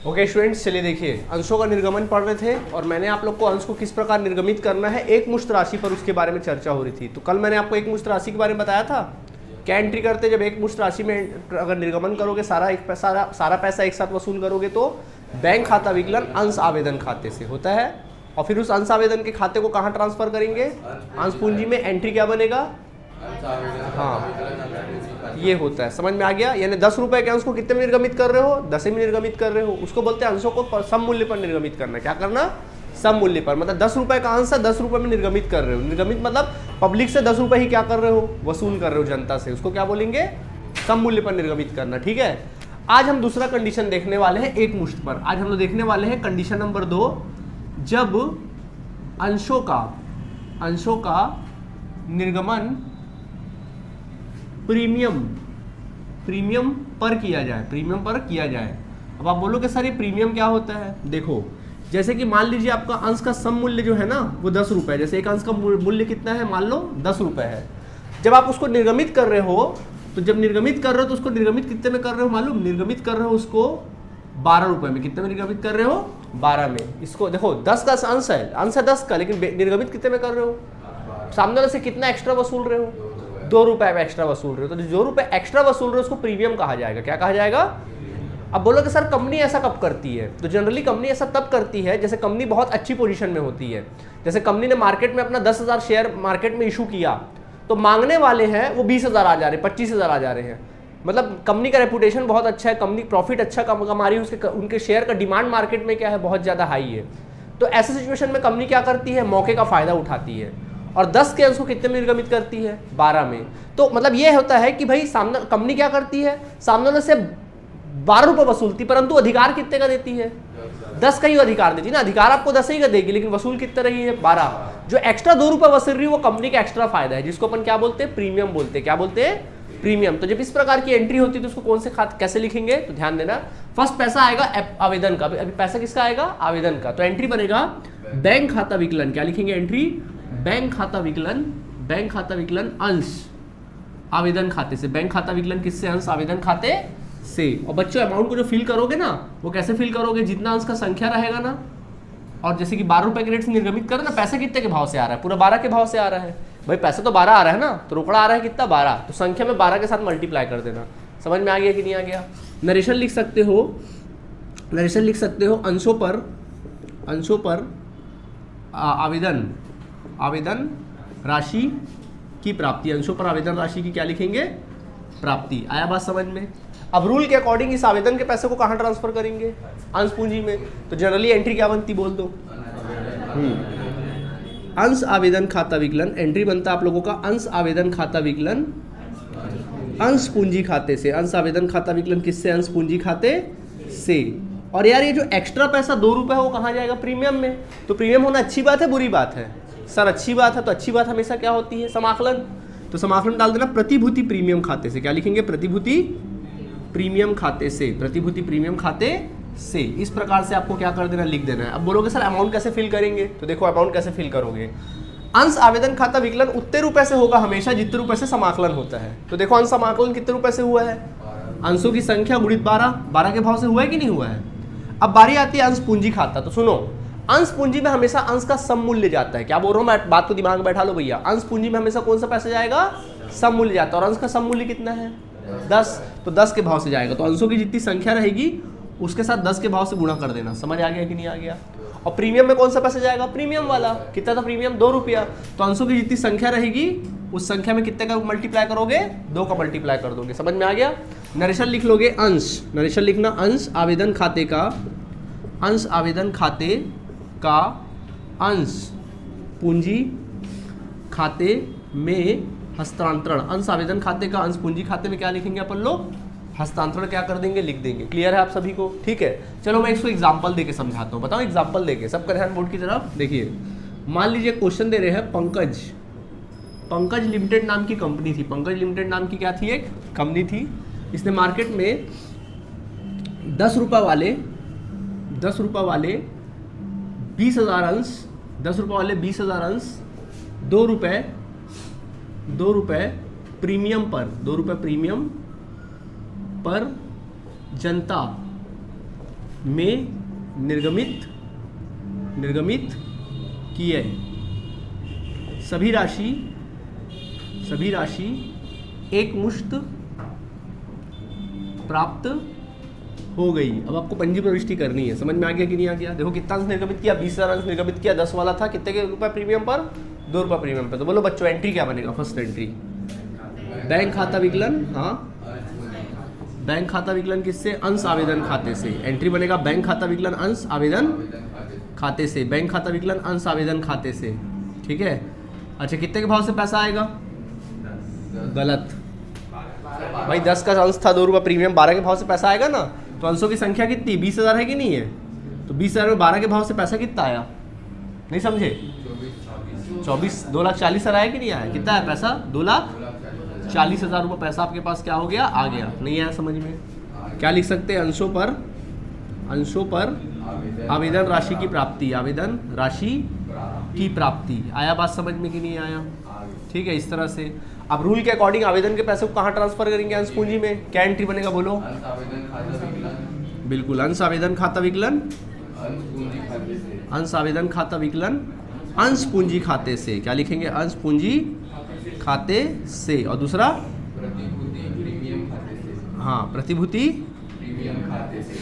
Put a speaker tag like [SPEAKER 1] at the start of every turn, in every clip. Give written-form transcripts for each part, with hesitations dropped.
[SPEAKER 1] Okay students, चलिए देखिए, अंशों का निर्गमन पढ़ रहे थे और मैंने आप लोग को अंश को किस प्रकार निर्गमित करना है एक मुश्त राशि पर उसके बारे में चर्चा हो रही थी। तो कल मैंने आपको एक मुश्त राशि के बारे में बताया था। क्या एंट्री करते, जब एक मुश्त राशि में अगर निर्गमन करोगे, सारा पैसा एक साथ वसूल करोगे तो बैंक खाता विकलन अंश आवेदन खाते से होता है। और फिर उस अंश आवेदन के खाते को कहाँ ट्रांसफर करेंगे? अंश पूंजी में। एंट्री क्या बनेगा? हाँ, ये होता है। समझ में आ गया? यानी 10 रुपए के अंश को कितने में निर्गमित कर रहे हो? 10 में निर्गमित कर रहे हो। उसको बोलते हैं अंशों को सम मूल्य पर निर्गमित करना। क्या करना? सम मूल्य पर। मतलब 10 रुपए का अंश है, 10 रुपए में निर्गमित कर रहे हो। निर्गमित मतलब पब्लिक से 10 रुपए ही क्या कर रहे हो? वसूल कर रहे हो जनता से। उसको क्या बोलेंगे? सम मूल्य पर निर्गमित करना। ठीक है। आज हम दूसरा कंडीशन देखने वाले हैं एक मुश्त पर। आज हम लोग देखने वाले हैं कंडीशन नंबर 2, जब अंशों का निर्गमन प्रीमियम पर किया जाए। अब आप बोलोगे सर ये प्रीमियम क्या होता है? देखो, जैसे कि मान लीजिए आपका अंश का सम मूल्य जो है ना वो 10 रुपए। जैसे एक अंश का मूल्य कितना है? मान लो 10 रुपए है। जब आप उसको निर्गमित कर रहे हो, तो जब निर्गमित कर रहे हो तो उसको निर्गमित कितने में कर रहे हो मालूम? निर्गमित कर रहे हो उसको 12 रुपए में। कितने में निर्गमित कर रहे हो? 12 में। इसको देखो 10 का अंश है 10 का, लेकिन निर्गमित कितने में कर रहे हो? सामने वाले से कितना एक्स्ट्रा वसूल रहे हो? 2 रुपए एक्स्ट्रा वसूल रहे हो। तो जो रुपए एक्स्ट्रा वसूल रहे हो उसको प्रीमियम कहा जाएगा। क्या कहा जाएगा? अब बोलोगे सर कंपनी ऐसा कब करती है? तो जनरली कंपनी ऐसा तब करती है जैसे कंपनी बहुत अच्छी पोजीशन में होती है। जैसे कंपनी ने मार्केट में अपना 10,000 शेयर मार्केट में इशू किया, तो मांगने वाले हैं वो 20,000 आ जा रहे हैं, 25,000 आ जा रहे हैं। मतलब कंपनी का रेपुटेशन बहुत अच्छा है, कंपनी प्रॉफिट अच्छा कमा रही है, उनके शेयर का डिमांड मार्केट में क्या है? बहुत ज़्यादा हाई है। तो ऐसे सिचुएशन में कंपनी क्या करती है? मौके का फायदा उठाती है और 10 के अंश को कितने में निर्गमित करती है? 12 में। तो मतलब ये होता है कि भाई सामने कंपनी क्या करती है? सामने वाले से 12 रुपये वसूलती, परंतु अधिकार कितने का देती है? 10 का ही अधिकार देती है ना। अधिकार आपको 10 ही का देगी, लेकिन वसूल कितना रही है? 12। जो एक्स्ट्रा 2 रुपये वसूल रही है वो कंपनी का एक्स्ट्रा फायदा है, जिसको अपन क्या बोलते हैं? प्रीमियम बोलते हैं। क्या बोलते हैं? प्रीमियम। तो जब इस प्रकार की एंट्री होती है तो उसको कौन से खाते कैसे लिखेंगे? तो ध्यान देना, फर्स्ट पैसा आएगा आवेदन का। अभी पैसा किसका आएगा? आवेदन का। तो एंट्री बनेगा बैंक खाता विकलन। क्या लिखेंगे? एंट्री बैंक खाता विकलन अंश आवेदन खाते से। बैंक खाता विकलन किससे? अंश आवेदन खाते से। और बच्चों अमाउंट को जो फिल करोगे ना, वो कैसे फिल करोगे? जितना अंश का संख्या रहेगा ना, और जैसे कि 12 रुपए के रेट से निर्गमित करो ना, पैसा कितने के भाव से आ रहा है? पूरा 12 के भाव से आ रहा है। भाई पैसा तो 12 आ रहा है ना, तो रोकड़ा आ रहा है कितना? 12। तो संख्या में 12 के साथ मल्टीप्लाई कर देना। समझ में आ गया कि नहीं आ गया? नरेशन लिख सकते हो अंशों पर आवेदन राशि की प्राप्ति। अंशों पर आवेदन राशि की क्या लिखेंगे? प्राप्ति। आया बात समझ में? अब रूल के अकॉर्डिंग इस आवेदन के पैसे को कहाँ ट्रांसफर करेंगे? अंश पूंजी में। तो जनरली एंट्री क्या बनती? बोल दो। अंश आवेदन खाता विकलन। एंट्री बनता आप लोगों का अंश आवेदन खाता विकलन अंश पूंजी खाते से। अंश आवेदन खाता विकलन किससे? अंश पूंजी खाते से। और यार ये जो एक्स्ट्रा पैसा 2 रुपए है वो कहाँ जाएगा? प्रीमियम में। तो प्रीमियम होना अच्छी बात है बुरी बात है? सर अच्छी बात है। तो अच्छी बात हमेशा क्या होती है? समाकलन। तो समाकलन डाल देना प्रतिभूति प्रीमियम खाते से। क्या लिखेंगे? प्रतिभूति प्रीमियम खाते से। प्रतिभूति प्रीमियम खाते से। इस प्रकार से आपको क्या कर देना? लिख देना है। अब बोलोगे सर अमाउंट कैसे फिल करेंगे? तो देखो अमाउंट कैसे फिल करोगे। अंश आवेदन खाता विकलन उतने रुपए से होगा हमेशा जितने रुपए से समाकलन होता है। तो देखो अंश समाकलन कितने रुपए से हुआ है? अंशों की संख्या गुणित 12 के भाव से हुआ है कि नहीं हुआ है? अब बारी आती है अंश पूंजी खाता। तो सुनो, अंश पूंजी में हमेशा अंश का सम मूल्य जाता है। क्या बोल रहा हूं मैं? बात को दिमाग में बैठा लो भैया। अंश पूंजी में हमेशा कौन सा पैसा जाएगा? सम मूल्य जाता है। और अंश का सम मूल्य कितना है? 10। तो 10 के भाव से जाएगा। तो अंशों की जितनी संख्या रहेगी उसके साथ 10 के भाव से गुणा कर देना। समझ आ गया कि नहीं आ गया? और प्रीमियम में कौन सा पैसा जाएगा? प्रीमियम वाला। कितना था प्रीमियम? 2 रुपया। तो अंशों की जितनी संख्या रहेगी उस संख्या में कितने का मल्टीप्लाई करोगे? 2 का मल्टीप्लाई कर दोगे। समझ में आ गया? नरेशन लिख लोगे अंश। नरेशन लिखना अंश आवेदन खाते का अंश पूंजी खाते में हस्तांतरण। अंश आवेदन खाते का अंश पूंजी खाते में क्या लिखेंगे अपन लोग? हस्तांतरण क्या कर देंगे? लिख देंगे। क्लियर है आप सभी को? ठीक है। चलो मैं इसको एग्जांपल देके समझाता हूँ। बताओ एग्जांपल देके। सबका ध्यान बोर्ड की तरफ देखिए। मान लीजिए क्वेश्चन दे रहे हैं पंकज लिमिटेड नाम की कंपनी थी। पंकज लिमिटेड नाम की क्या थी? एक कंपनी थी। इसने मार्केट में 10 रुपये वाले 20,000 अंश 2 रुपये प्रीमियम पर जनता में निर्गमित किए सभी राशि एक मुश्त प्राप्त हो गई। अब आपको पंजी प्रविष्टि करनी है, समझ में आ गया कि नहीं आ गया? देखो कितना अंश निर्गमित किया, 20,000 अंश निर्गमित किया, 10 वाला था, कितने के रुपए प्रीमियम पर? 2 रुपये प्रीमियम पर। तो बोलो बच्चों एंट्री क्या बनेगा? फर्स्ट एंट्री बैंक खाता विकलन, हाँ बैंक खाता विकलन किससे? अंश आवेदन खाते से। एंट्री बनेगा बैंक खाता विकलन अंश आवेदन खाते से, बैंक खाता विकलन अंश आवेदन खाते से, ठीक है। अच्छा कितने के भाव से पैसा आएगा? गलत भाई, 10 का अंश था, 2 रुपये प्रीमियम, 12 के भाव से पैसा आएगा ना। तो अंशों की संख्या कितनी? 20,000 है कि नहीं है? तो 20,000 में 12 के भाव से पैसा कितना आया? नहीं समझे? 24, 2,40,000 आया कि नहीं आया? कितना है पैसा? 2,40,000 रुपये पैसा आपके पास क्या हो गया? आ गया। नहीं आया समझ में? क्या लिख सकते हैं? अंशों पर आवेदन राशि की प्राप्ति, आवेदन राशि की प्राप्ति। आया बात समझ में कि नहीं आया? ठीक है, इस तरह से। अब रूल के अकॉर्डिंग आवेदन के पैसे को कहाँ ट्रांसफर करेंगे? अंश पूंजी में। क्या एंट्री बनेगा बोलो? बिल्कुल, अंश आवेदन खाता विकलन, अंश आवेदन खाता विकलन अंश पूंजी खाते से। क्या लिखेंगे? अंश पूंजी खाते से। और दूसरा हाँ प्रतिभूति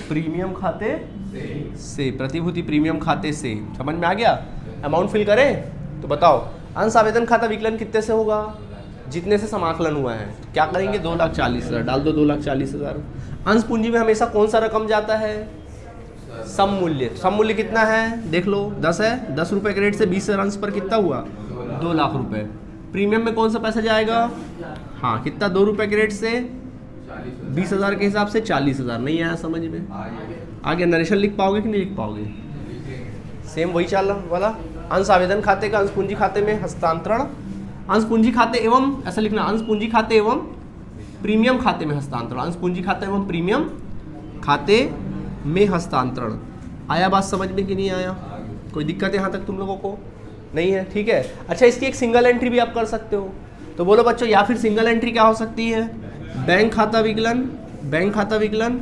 [SPEAKER 1] प्रीमियम खाते से, प्रतिभूति प्रीमियम खाते से। समझ में आ गया? अमाउंट फिल करें तो बताओ, अंश आवेदन खाता विकलन कितने से होगा? जितने से समाकलन हुआ है। क्या करेंगे? 2,40,000 डाल दो, 2,40,000। अंश पूंजी में हमेशा कौन सा रकम जाता है? सम मूल्य। सम मूल्य कितना है? देख लो, 10 है, 10 रुपये के रेट से 20,000 अंश पर कितना हुआ? 2 लाख रुपए। प्रीमियम में कौन सा पैसा जाएगा? हाँ कितना? 2 रुपये के रेट से 20,000 के हिसाब से 40,000। नहीं आया समझ में? आगे नरेशन लिख पाओगे कि नहीं लिख पाओगे? सेम वही चाल वाला। अंश आवेदन खाते का अंश पूंजी खाते में हस्तांतरण, अंश पूंजी खाते एवं, ऐसा लिखना, अंश पूंजी खाते एवं प्रीमियम खाते में हस्तांतरण, अंश पूंजी खाते एवं प्रीमियम खाते में हस्तांतरण। आया बात समझ में कि नहीं आया? कोई दिक्कत है यहाँ तक तुम लोगों को? नहीं है, ठीक है। अच्छा इसकी एक सिंगल एंट्री भी आप कर सकते हो। तो बोलो बच्चों, या फिर सिंगल एंट्री क्या हो सकती है? बैंक खाता विकलन, बैंक खाता विकलन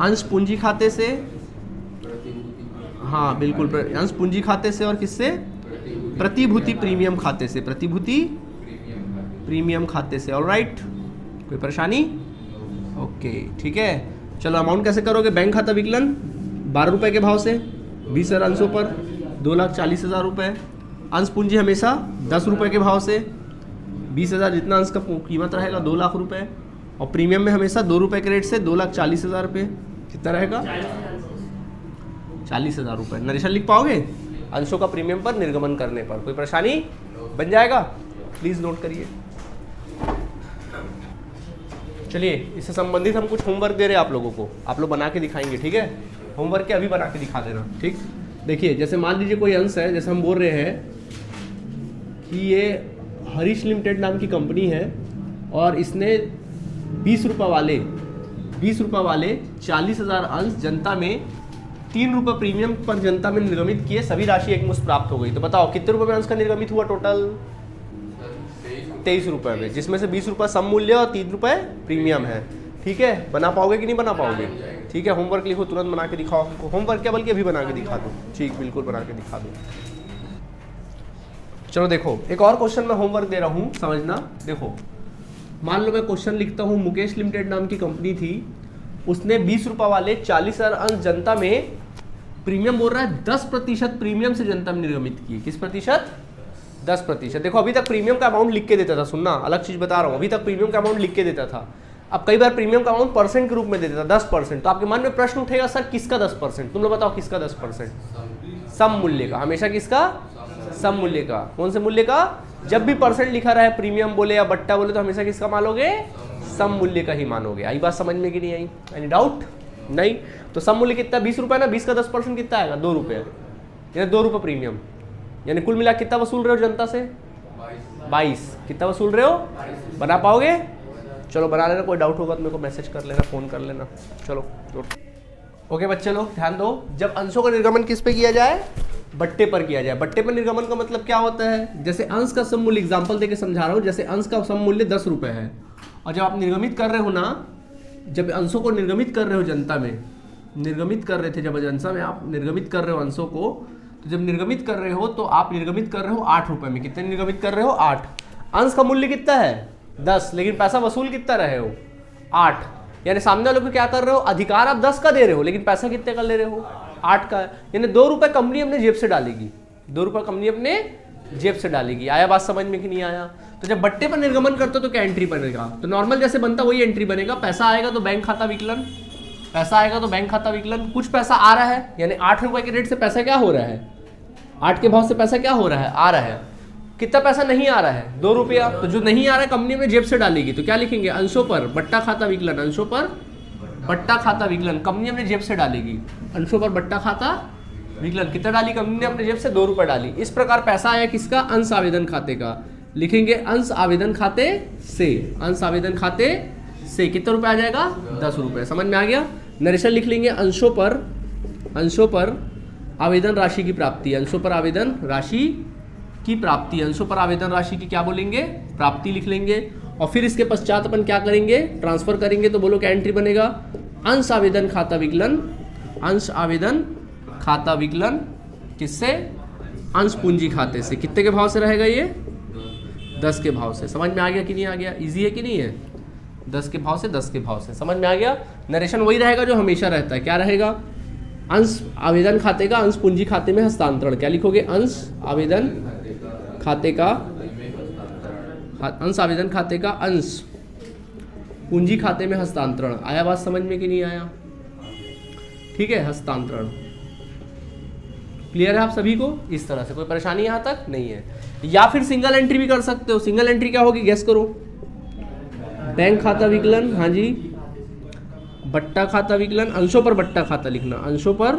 [SPEAKER 1] अंश पूंजी खाते से, हाँ बिल्कुल, अंश पूंजी खाते से और किससे? प्रतिभूति प्रीमियम खाते से, प्रतिभूति प्रीमियम खाते से। ऑलराइट, कोई परेशानी? ओके ठीक है। चलो अमाउंट कैसे करोगे? बैंक खाता विकलन 12 रुपये के भाव से 20,000 अंशों पर 2,40,000 रुपये। अंश पूंजी हमेशा 10 रुपये के भाव से 20,000, जितना अंश का कीमत रहेगा 2 लाख रुपये। और प्रीमियम में हमेशा 2 रुपये के रेट से 2,40,000 रुपये। कितना रहेगा? 40,000 रुपये। नरेशन लिख पाओगे? अंशों का प्रीमियम पर निर्गमन करने पर। कोई परेशानी? बन जाएगा? प्लीज नोट करिए। चलिए इससे संबंधित हम कुछ होमवर्क दे रहे हैं आप लोगों को, आप लोग बना के दिखाएंगे, ठीक है? होमवर्क के अभी बना के दिखा देना, ठीक? देखिए जैसे मान लीजिए कोई अंश है, जैसे हम बोल रहे हैं कि ये हरीश लिमिटेड नाम की कंपनी है और इसने 20 रुपये वाले 40,000 अंश जनता में 3 रुपये प्रीमियम पर जनता में निर्गमित किए, सभी राशि एक मुश्त प्राप्त हो गई। तो बताओ कितने रुपये में अंश का निर्गमित हुआ? टोटल 23 रुपये में, जिसमें से 20 रुपये सम मूल्य और 3 रुपये प्रीमियम है। ठीक है, बना पाओगे कि नहीं बना पाओगे? ठीक है, होमवर्क लिखो, तुरंत बना के दिखाओ हमको। होमवर्क क्या बल्कि अभी बना के दिखा दो। ठीक, बिल्कुल बना के दिखा दो। चलो देखो, एक और क्वेश्चन मैं होमवर्क दे रहा हूँ, समझना। देखो मान लो मैं क्वेश्चन लिखता हूँ, मुकेश लिमिटेड नाम की कंपनी थी, उसने 20 रुपये वाले 40,000 अंश जनता में प्रीमियम बोल रहा है 10% प्रीमियम से जनता में निर्गमित किए। किस प्रतिशत? 10%। देखो अभी तक प्रीमियम का अमाउंट लिख के देता था, सुनना अलग चीज बता रहा हूँ, अभी तक प्रीमियम का अमाउंट लिख के देता था। अब कई बार प्रीमियम का अमाउंट परसेंट के रूप में दे देता, 10%। तो आपके मन में प्रश्न उठेगा, सर किसका 10%? तुम लोग बताओ किसका 10%? सम मूल्य का। हमेशा किसका? सम मूल्य का। कौन से मूल्य का? जब भी परसेंट लिखा रहा है, प्रीमियम बोले या बट्टा बोले, तो हमेशा किसका मानोगे? सम मूल्य का ही मानोगे। आई बात समझ में कि नहीं आई? Any doubt? नहीं। तो सम मूल्य कितना? 20 रुपये ना, 20 का 10% कितना आएगा? 2 रुपये, यानी 2 रुपये प्रीमियम, यानी कुल मिला कितना वसूल रहे हो जनता से? 22। कितना वसूल रहे हो? बना पाओगे? चलो बना लेना, कोई डाउट होगा तो मेरे को मैसेज कर लेना, फोन कर लेना। चलो ओके बच्चे लोग ध्यान दो, जब अंशों का निर्गमन किस पे किया जाए? बट्टे पर किया जाए। बट्टे पर निर्गमन का मतलब क्या होता है? जैसे अंश का सम मूल्य, एग्जाम्पल देके समझा रहा हूँ, जैसे अंश का सम मूल्य 10 रुपये है, और जब आप निर्गमित कर रहे हो ना, जब अंशों को निर्गमित कर रहे हो जनता में, निर्गमित कर रहे थे, जब अजंसा में आप निर्गमित कर रहे हो अंशों को, तो जब निर्गमित कर रहे हो तो आप निर्गमित कर रहे हो 8 रुपए में। कितने निर्गमित कर रहे हो? 8। अंश का मूल्य कितना है? 10, लेकिन पैसा वसूल कितना रहे हो? 8। यानी सामने वालों को क्या कर रहे हो? अधिकार आप 10 का दे रहे हो, लेकिन पैसा कितने का ले रहे हो? 8 का। यानी 2 रुपए कंपनी अपने जेब से डालेगी, 2 रुपए कंपनी अपने जेब से डालेगी। आया बात समझ में कि नहीं आया? तो जब बट्टे पर निर्गमन करते हो तो क्या एंट्री बनेगा? तो नॉर्मल जैसे बनता वही एंट्री बनेगा। पैसा आएगा तो बैंक खाता विकलन, पैसा आएगा तो बैंक खाता विकलन। कुछ पैसा आ रहा है, यानी 8 रुपए के रेट से पैसा क्या हो रहा है? 8 के भाव से पैसा क्या हो रहा है? आ रहा है। कितना पैसा नहीं आ रहा है? 2 रुपया। तो जो नहीं आ रहा है कंपनी में जेब से डालेगी, तो क्या लिखेंगे? अंशों पर बट्टा खाता विकलन, अंशों पर बट्टा खाता विकलन कंपनी अपने जेब से डालेगी। अंशों पर बट्टा खाता विकलन कितना डाली कंपनी ने अपने जेब से? 2 रुपए डाली। इस प्रकार पैसा आया किसका? अंश आवेदन खाते का। लिखेंगे अंश आवेदन खाते से, अंश आवेदन खाते से कितना रुपए आ जाएगा? 10 रुपए। समझ में आ गया? नरेशन लिख लेंगे अंशों पर आवेदन राशि की प्राप्ति, अंशों पर आवेदन राशि की प्राप्ति, अंशों पर आवेदन राशि की क्या बोलेंगे? प्राप्ति लिख लेंगे। और फिर इसके पश्चात अपन क्या करेंगे? ट्रांसफर करेंगे। तो बोलो क्या एंट्री बनेगा? अंश आवेदन खाता विकलन, अंश आवेदन खाता विकलन किससे? अंश पूंजी खाते से। कितने के भाव से रहेगा ये? 10 के भाव से। समझ में आ गया कि नहीं आ गया? इजी है कि नहीं है? 10 के भाव से, 10 के भाव से। समझ में आ गया? नरेशन वही रहेगा जो हमेशा रहता है। क्या रहेगा? अंश आवेदन खाते का अंश पूंजी खाते में हस्तांतरण। क्या लिखोगे? अंश आवेदन खाते का, अंश आवेदन खाते का अंश पूंजी खाते में हस्तांतरण। आया बात समझ में कि नहीं आया? ठीक है, हस्तांतरण क्लियर है आप सभी को? इस तरह से कोई परेशानी यहां तक नहीं है। या फिर सिंगल एंट्री भी कर सकते हो। सिंगल एंट्री क्या होगी? गेस करो। बैंक खाता विकलन, हाँ जी, बट्टा खाता विकलन, अंशों पर बट्टा खाता लिखना, अंशों पर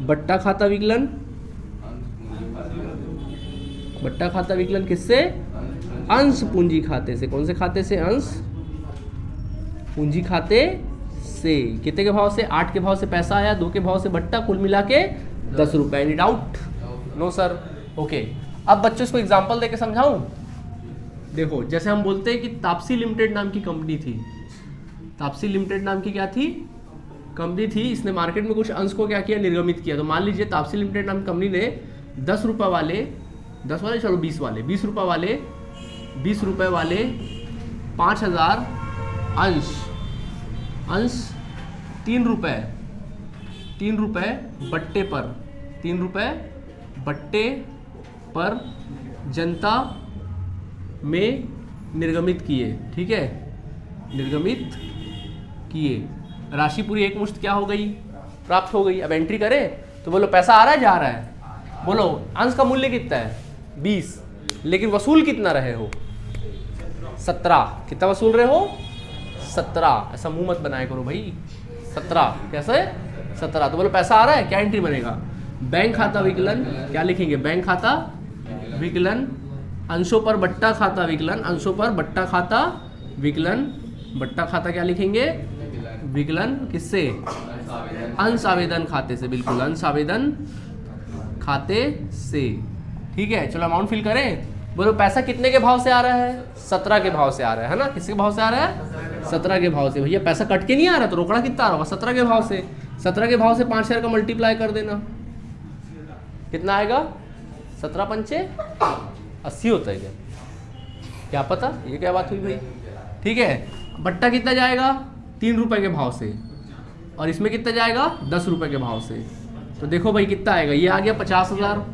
[SPEAKER 1] बट्टा खाता विकलन, बट्टा खाता विकलन किससे? अंश पूंजी खाते से। कौन से खाते से? अंश पूंजी खाते से। कितने के भाव से? 8 के भाव से पैसा आया, 2 के भाव से बट्टा, कुल मिला के 10 रुपए। Any doubt? No sir. Okay, अब बच्चों इसको एग्जांपल देके समझाऊं। देखो, जैसे हम बोलते हैं कि तापसी लिमिटेड नाम की कंपनी थी। तापसी लिमिटेड नाम की क्या थी? कंपनी थी। इसने मार्केट में कुछ अंश को क्या किया? निर्गमित किया। तो मान लीजिए तापसी लिमिटेड नाम की कंपनी ने 10 रुपए वाले, 10 वाले चलो 20 वाले, 20 रुपए वाले, 20 रुपए वाले 5000 अंश 3 रुपए बट्टे पर, 3 रुपए बट्टे पर जनता में निर्गमित किए। ठीक है, निर्गमित किए। राशि पूरी एक मुश्त क्या हो गई? प्राप्त हो गई। अब एंट्री करें तो बोलो पैसा आ रहा है, जा रहा है? बोलो अंश का मूल्य कितना है? 20, लेकिन वसूल कितना रहे हो? 17। कितना वसूल रहे हो? 17। ऐसा मुंह मत बनाया करो भाई। 17 कैसे? 17। तो बोलो पैसा आ रहा है, क्या एंट्री बनेगा? बैंक खाता विकलन। क्या लिखेंगे? बैंक खाता विकलन, अंशों पर बट्टा खाता विकलन, अंशों पर बट्टा खाता विकलन, बट्टा खाता क्या लिखेंगे? विकलन किससे? अंश आवेदन खाते से। बिल्कुल, अंश आवेदन खाते से। ठीक है, चलो अमाउंट फिल करें। बोलो पैसा कितने के भाव से आ रहा है? 17 के भाव से आ रहा है ना? किसके भाव से आ रहा है? 17 के भाव से। भैया पैसा कट के नहीं आ रहा, तो रोकड़ा कितना आ रहा होगा? 17 के भाव से। 17 के भाव से 5000 का मल्टीप्लाई कर देना, कितना आएगा? 17 पंचे 80 होता है क्या पता? ये क्या बात हुई भाई? ठीक है, बट्टा कितना जाएगा? 3 रुपए के भाव से, और इसमें कितना जाएगा? 10 रुपए के भाव से। तो देखो भाई कितना आएगा? ये आ गया 50,000।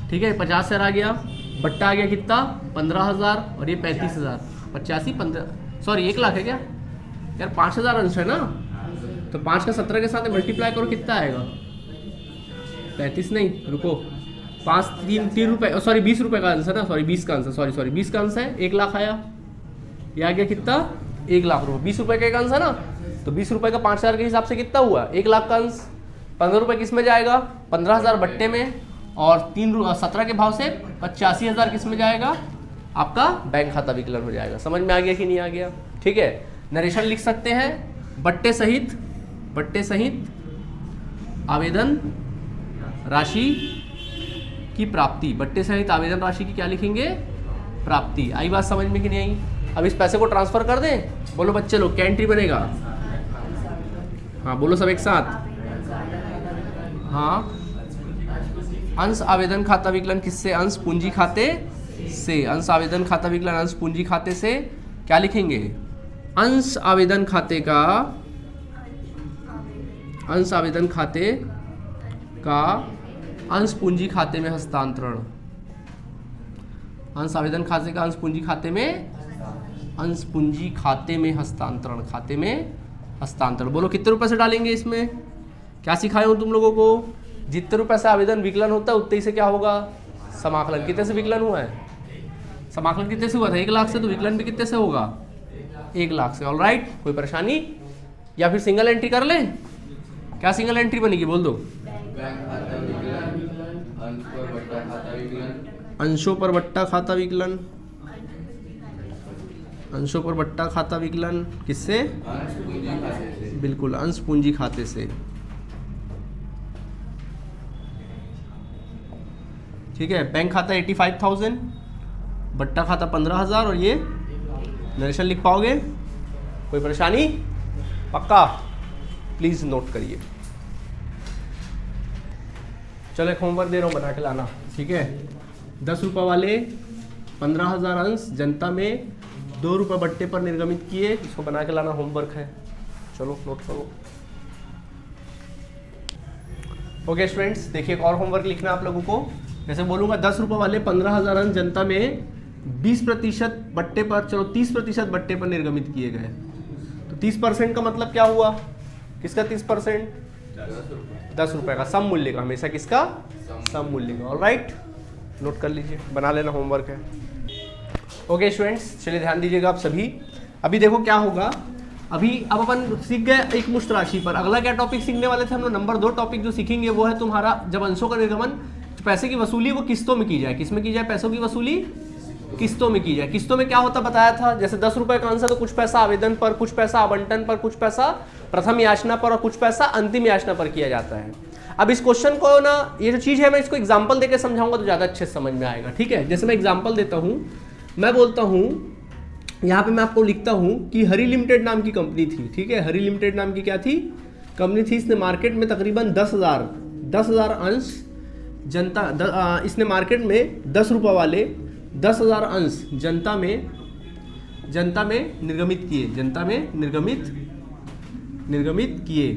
[SPEAKER 1] ठीक है, 50,000 आ गया। बट्टा आ गया कितना? 15,000, और ये 35,000। 85 15 सॉरी 1 लाख है क्या यार? 5,000 अंश है ना, तो 5 का 17 के साथ मल्टीप्लाई करो, कितना आएगा? 35 नहीं, रुको, 5 3 रुपए, सॉरी 20 रुपए का आंसर ना, सॉरी 20 का आंसर, सॉरी 20 का आंसर है। 1 लाख आया, ये आ गया कितना? 1 लाख रुपए। 20 रुपए का एक आंसर ना, तो 20 रुपए का 5,000 के हिसाब से कितना हुआ? 1 लाख का अंश। 15 रुपए किस में जाएगा? 15,000 बट्टे में, और 17 के भाव से 85,000 किस में जाएगा? आपका बैंक खाता विकलन हो जाएगा। समझ में आ गया कि नहीं आ गया? ठीक है, नरेशन लिख सकते हैं। बट्टे सहित आवेदन राशि की प्राप्ति। बट्टे सहित आवेदन राशि की क्या लिखेंगे? प्राप्ति। आई बात समझ में कि नहीं आई? अब इस पैसे को ट्रांसफर कर दें। बोलो बच्चे लोग क्या एंट्री बनेगा? हाँ बोलो सब एक साथ। हाँ, अंश आवेदन खाता विकलन किससे? अंश पूंजी खाते से। अंश आवेदन खाता विकलन अंश पूंजी खाते से क्या लिखेंगे? अंश आवेदन खाते का, अंश आवेदन खाते का अंश पूंजी खाते में हस्तांतरण। अंश आवेदन खाते का अंश पूंजी खाते में, अंश पूंजी खाते में हस्तांतरण, खाते में हस्तांतरण। बोलो कितने रुपए से डालेंगे इसमें? क्या सिखाया हूं तुम लोगों को? जितने रुपए से आवेदन विकलन होता है उतने ही से क्या होगा? समाकलन। कितने से विकलन हुआ है? समाकलन कितने से हुआ था? 1 लाख से, तो विकलन भी कितने से होगा? 1 लाख से। ऑलराइट, कोई परेशानी? या फिर सिंगल एंट्री कर लें? क्या सिंगल एंट्री बनेगी बोल दो? अंशों पर बट्टा खाता विकलन, अंशों पर बट्टा खाता विकलन किससे? बिल्कुल, अंश पूंजी खाते से। ठीक है, बैंक खाता 85,000, बट्टा खाता 15,000 और ये नरेशन लिख पाओगे? कोई परेशानी? पक्का? प्लीज नोट करिए। चलो एक होमवर्क दे रहा हूँ, बना के लाना। ठीक है, 10 रुपये वाले 15,000 अंश जनता में 2 रुपये बट्टे पर निर्गमित किए, इसको बना के लाना, होमवर्क है। चलो नोट करो। ओके स्टूडेंट्स, देखिए एक और होमवर्क लिखना आप लोगों को। जैसे बोलूंगा 10 रुपये वाले 15,000 अंश जनता में 20% बट्टे पर, चलो 30% बट्टे पर निर्गमित किए गए। तो 30% का मतलब क्या हुआ? किसका 30%? 10 रुपये का, सम मूल्य का। हमेशा किसका? सम मूल्य का। ऑलराइट, नोट कर लीजिए, बना लेना, होमवर्क है। ओके स्टूडेंट्स, चलिए ध्यान दीजिएगा आप सभी। अभी देखो क्या होगा। अभी अब अपन सीख गए एक मुश्त राशि पर। अगला क्या टॉपिक सीखने वाले थे हम लोग? नंबर 2 टॉपिक जो सीखेंगे वो है तुम्हारा, जब अंशों का निर्गमन, जो पैसे की वसूली वो किस्तों में की जाए। किस में की जाए? पैसों की वसूली किस्तों में की जाए। किस्तों में क्या होता बताया था? जैसे 10 रुपए का अंश है तो कुछ पैसा आवेदन पर, कुछ पैसा आवंटन पर, कुछ पैसा प्रथम याचना पर और कुछ पैसा अंतिम याचना पर किया जाता है। अब इस क्वेश्चन को ना, ये जो चीज है मैं इसको एग्जांपल देकर समझाऊंगा तो ज्यादा अच्छे से समझ में आएगा। ठीक है, जैसे मैं एग्जांपल देता हूं, मैं बोलता हूं, यहाँ पे मैं आपको लिखता हूं कि हरी लिमिटेड नाम की कंपनी थी। ठीक है, हरी लिमिटेड नाम की क्या थी? कंपनी थी। इसने मार्केट में तकरीबन 10,000 अंश जनता, इसने मार्केट में 10 रुपये वाले 10,000 अंश जनता में निर्गमित किए, जनता में निर्गमित किए।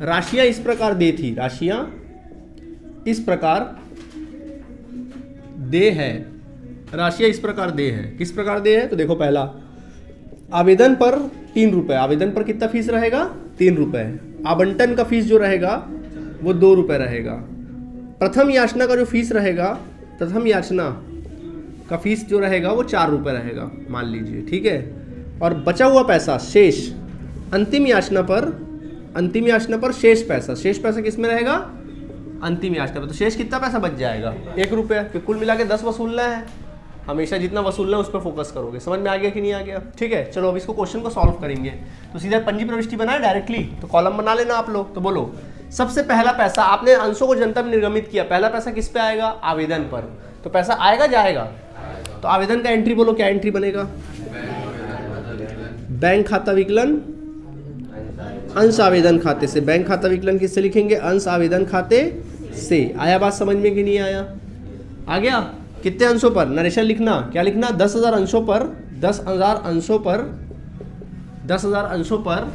[SPEAKER 1] राशियां इस प्रकार दे थी, राशियां इस प्रकार दे है, राशियां इस प्रकार दे है। किस प्रकार दे है? तो देखो, पहला आवेदन पर 3 रुपये, आवेदन पर कितना फीस रहेगा? 3 रुपये। आवंटन का फीस जो रहेगा वो 2 रुपये रहेगा। प्रथम याचना का जो फीस रहेगा, प्रथम याचना का फीस जो रहेगा वो 4 रुपये रहेगा, मान लीजिए। ठीक है, और बचा हुआ पैसा शेष अंतिम याचना पर शेष पैसा किस में रहेगा? अंतिम याचना पर। तो शेष कितना पैसा बच जाएगा? 1 रुपये। कि कुल मिला के 10 वसूलना है, हमेशा जितना वसूलना है उस पर फोकस करोगे। समझ में आ गया कि नहीं आ गया? ठीक है, चलो अब इसको क्वेश्चन को सॉल्व करेंगे। तो सीधा पंजी प्रविष्टि बनाए डायरेक्टली, तो कॉलम बना लेना आप लोग। तो बोलो, सबसे पहला पैसा आपने अंशों को जनता में निर्गमित किया, पहला पैसा किस पे आएगा? आवेदन पर। तो पैसा आएगा जाएगा? तो आवेदन का एंट्री बोलो, क्या एंट्री बनेगा? बैंक खाता विकलन अंश आवेदन खाते से। बैंक खाता विकलन किससे लिखेंगे? अंश आवेदन खाते से। आया बात समझ में कि नहीं आया? आ गया? कितने अंशों पर? नरेशन लिखना, क्या लिखना? 10,000 अंशों पर, 10,000 अंशों पर, 10,000 अंशों पर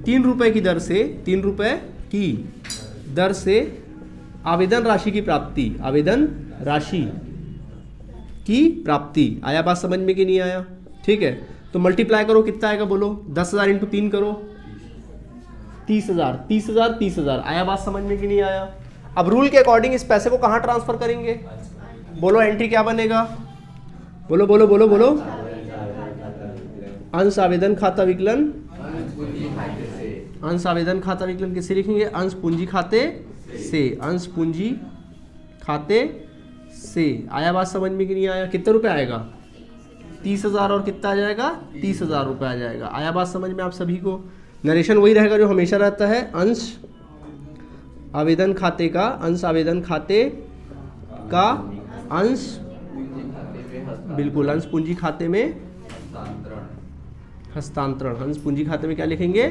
[SPEAKER 1] 3 रुपये की दर से, 3 रुपये की दर से आवेदन राशि की प्राप्ति, आवेदन राशि की प्राप्ति। आया बात समझ में कि नहीं आया? ठीक है, तो मल्टीप्लाई करो, कितना आएगा बोलो? 10,000 इंटू 3 करो, 30,000, 30,000, 30,000। आया बात समझ में कि नहीं आया? अब रूल के अकॉर्डिंग इस पैसे को कहाँ ट्रांसफर करेंगे? बोलो, एंट्री क्या बनेगा? बोलो बोलो बोलो बोलो। अंश आवेदन खाता विकलन, अंश आवेदन खाता विकलन किससे लिखेंगे? अंश पूंजी खाते से, अंश पूंजी खाते से। आया बात समझ में कि नहीं आया? कितने रुपए आएगा? 30,000 और कितना आ जाएगा? 30,000 रुपये आ जाएगा। आया बात समझ में आप सभी को? नरेशन वही रहेगा जो हमेशा रहता है, अंश आवेदन खाते का, अंश आवेदन खाते का अंश, बिल्कुल, अंश पूंजी खाते में हस्तांतरण। अंश पूंजी खाते में क्या लिखेंगे?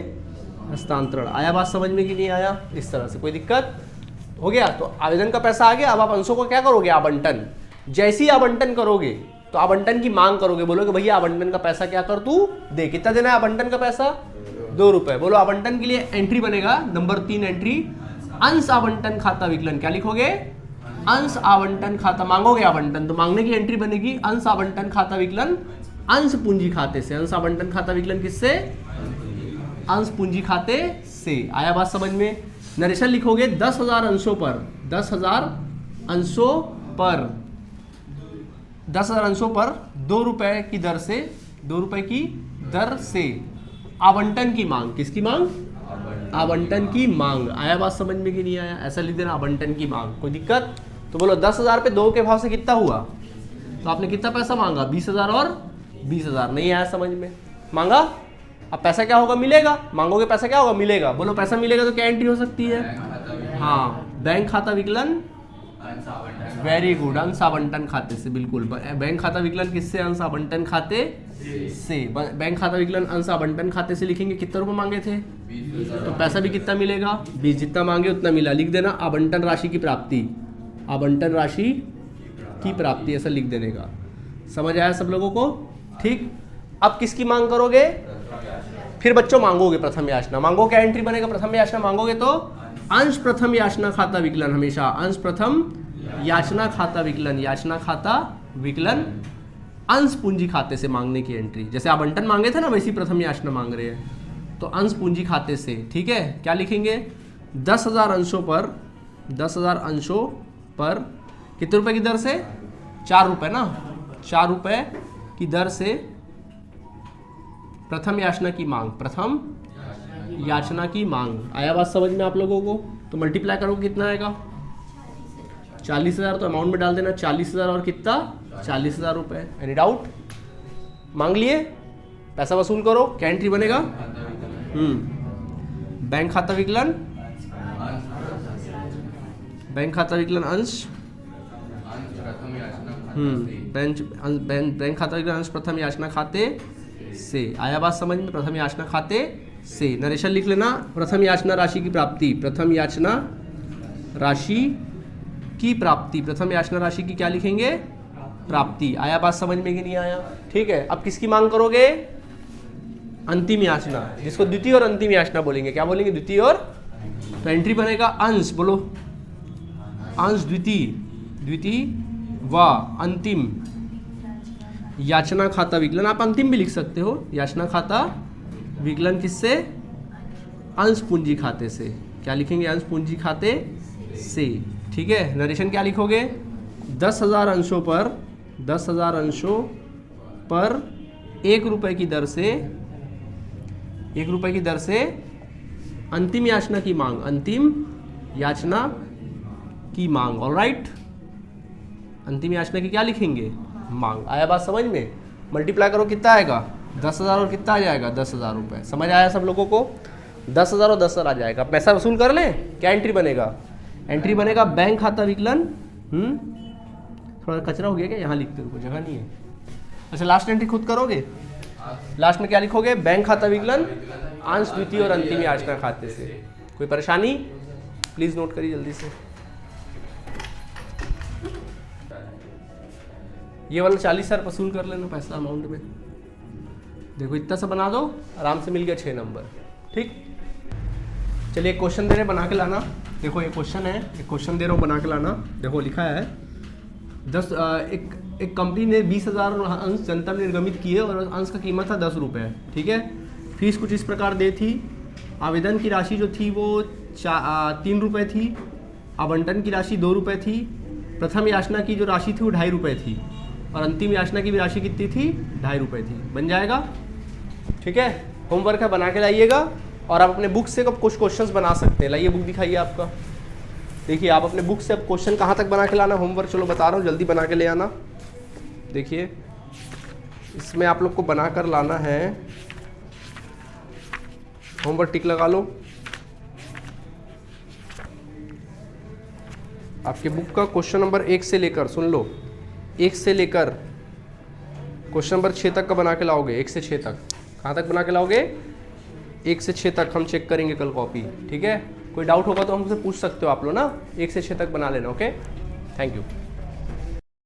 [SPEAKER 1] हस्तांतरण। आया बात समझ में कि नहीं आया? इस तरह से कोई दिक्कत हो गया? तो आवेदन का पैसा आ गया। अब आप अंशों को क्या करोगे? आवंटन। जैसे ही आवंटन करोगे तो आवंटन की मांग करोगे, बोलोगे भैया आवंटन का पैसा क्या कर तू दे। कितना देना है आवंटन का पैसा? 2 रुपए। बोलो आवंटन के लिए एंट्री बनेगा नंबर 3 एंट्री, अंश आवंटन खाता विकलन। क्या लिखोगे? अंश आवंटन खाता। मांगोगे आवंटन तो मांगने की एंट्री बनेगी अंश आवंटन खाता विकलन अंश पूंजी खाते से। अंश आवंटन खाता विकलन किससे? अंश पूंजी खाते से। आया बात समझ में? नरेशन लिखोगे 10,000 अंशों पर, 10,000 अंशों पर, 10,000 अंशों पर 2 रुपए की दर से, 2 रुपए की दर से आवंटन की मांग। किसकी मांग? आवंटन की मांग। आया बात समझ में कि नहीं आया? ऐसा लिख देना आवंटन की मांग। कोई दिक्कत? तो बोलो 10,000 पे 2 के भाव से कितना हुआ? तो आपने कितना पैसा मांगा? 20,000 और 20,000। नहीं आया समझ में? मांगा। अब पैसा क्या होगा? मिलेगा। मांगोगे पैसा क्या होगा? मिलेगा। बोलो पैसा मिलेगा तो क्या एंट्री हो सकती है? हाँ, बैंक खाता विकलन। वेरी गुड, अंश आवंटन खाते से। बिल्कुल, बैंक खाता विकलन किससे? अंश आवंटन खाते से। बैंक खाता विकलन अंश आवंटन खाते से लिखेंगे। कितने रुपए मांगे थे? तो पैसा भी कितना मिलेगा? 20। जितना मांगे उतना मिला। लिख देना आवंटन राशि की प्राप्ति, आवंटन राशि की प्राप्ति, ऐसा लिख देने का। समझ आया सब लोगों को? ठीक। अब किसकी मांग करोगे? फिर बच्चों मांगोगे प्रथम याचना। मांगो क्या एंट्री बनेगा? प्रथम याचना मांगोगे तो अंश प्रथम याचना खाता विकलन। हमेशा अंश प्रथम याचना खाता विकलन, याचना खाता विकलन अंश पूंजी खाते से मांगने की एंट्री। जैसे आवंटन मांगे थे ना, वैसी प्रथम याचना मांग रहे हैं तो अंश पूंजी खाते से। ठीक है, क्या लिखेंगे? 10,000 अंशों पर, 10,000 अंशों पर कितने रुपए की दर से? 4 रुपए ना, 4 रुपए की दर से प्रथम याचना की मांग, प्रथम याचना की मांग। आया बात समझ में आप लोगों को? तो मल्टीप्लाई करोगे कितना आएगा? 40,000। तो अमाउंट में डाल देना 40,000 और कितना? 40,000 रुपए। Any doubt? मांग लिए, पैसा वसूल करो। क्या एंट्री बनेगा? बैंक खाता विकलन, बैंक खाता विकलन अंश, बैंक खाता विकलन अंश प्रथम याचना खाते से। आया बात समझ में? प्रथम याचना खाते से। नरेशन लिख लेना प्रथम याचना राशि की प्राप्ति, प्रथम याचना राशि की प्राप्ति। प्रथम याचना राशि की क्या लिखेंगे? प्राप्ति। आया बात समझ में कि नहीं आया? ठीक है। अब किसकी मांग करोगे? अंतिम याचना, जिसको द्वितीय और अंतिम याचना बोलेंगे। क्या बोलेंगे? द्वितीय और। तो एंट्री बनेगा अंश, बोलो अंश द्वितीय, द्वितीय व अंतिम याचना खाता विकलन। आप अंतिम भी लिख सकते हो। याचना खाता विकलन किससे? अंश पूंजी खाते से। क्या लिखेंगे? अंश पूंजी खाते से। ठीक है। नरेशन क्या लिखोगे? 10,000 अंशों पर, 10,000 अंशों पर 1 रुपए की दर से, 1 रुपए की दर से अंतिम याचना की मांग, अंतिम याचना की मांग। ऑलराइट, अंतिम याचना की क्या लिखेंगे? मांग। आया बात समझ में? मल्टीप्लाई करो कितना आएगा? 10,000 और कितना आ जाएगा? 10,000 रुपए। समझ आया सब लोगों को? 10,000 और 10,000 आ जाएगा। पैसा वसूल कर ले। क्या एंट्री बनेगा? एंट्री बनेगा बैंक खाता विकलन। थोड़ा कचरा हो गया क्या? यहाँ लिखते हो, जगह नहीं है। अच्छा, लास्ट एंट्री खुद करोगे। लास्ट में क्या लिखोगे? बैंक खाता विकलन अंश द्वितीय और अंतिम याचना खाते से। कोई परेशानी? प्लीज नोट करिए जल्दी से। ये वाला 40,000 वसूल कर लेना पैसा अमाउंट में। देखो इतना सा बना दो, आराम से मिल गया 6 नंबर। ठीक, चलिए एक क्वेश्चन दे रहे, बना के लाना। देखो ये क्वेश्चन है, एक क्वेश्चन दे रहा हूँ, बना के लाना। देखो लिखा है एक कंपनी ने 20,000 अंश जनता में निर्गमित किए और अंश का कीमत था 10 रुपये। ठीक है, फीस कुछ इस प्रकार दे थी। आवेदन की राशि जो थी वो 3 रुपये थी। आवंटन की राशि 2 रुपये थी। प्रथम याचना की जो राशि थी वो 2.5 रुपये थी और अंतिम याचना की भी राशि कितनी थी? 2.5 रुपये थी। बन जाएगा? ठीक है, होमवर्क है, बना के लाइएगा। और आप अपने बुक से कुछ क्वेश्चंस बना सकते हैं। लाइए बुक दिखाइए आपका। देखिए आप अपने बुक से अब क्वेश्चन कहाँ तक बना के लाना होमवर्क, चलो बता रहा हूँ, जल्दी बना के ले आना। देखिए इसमें आप लोग को बना कर लाना है होमवर्क, टिक लगा लो। आपके बुक का क्वेश्चन नंबर 1 से लेकर, सुन लो, 1 से लेकर क्वेश्चन नंबर 6 तक का बना के लाओगे। 1 से 6 तक कहाँ तक बना के लाओगे? 1 से 6 तक हम चेक करेंगे कल कॉपी, ठीक है। कोई डाउट होगा तो हमसे पूछ सकते हो आप लोग ना, 1 से 6 तक बना लेना, ओके। Thank you.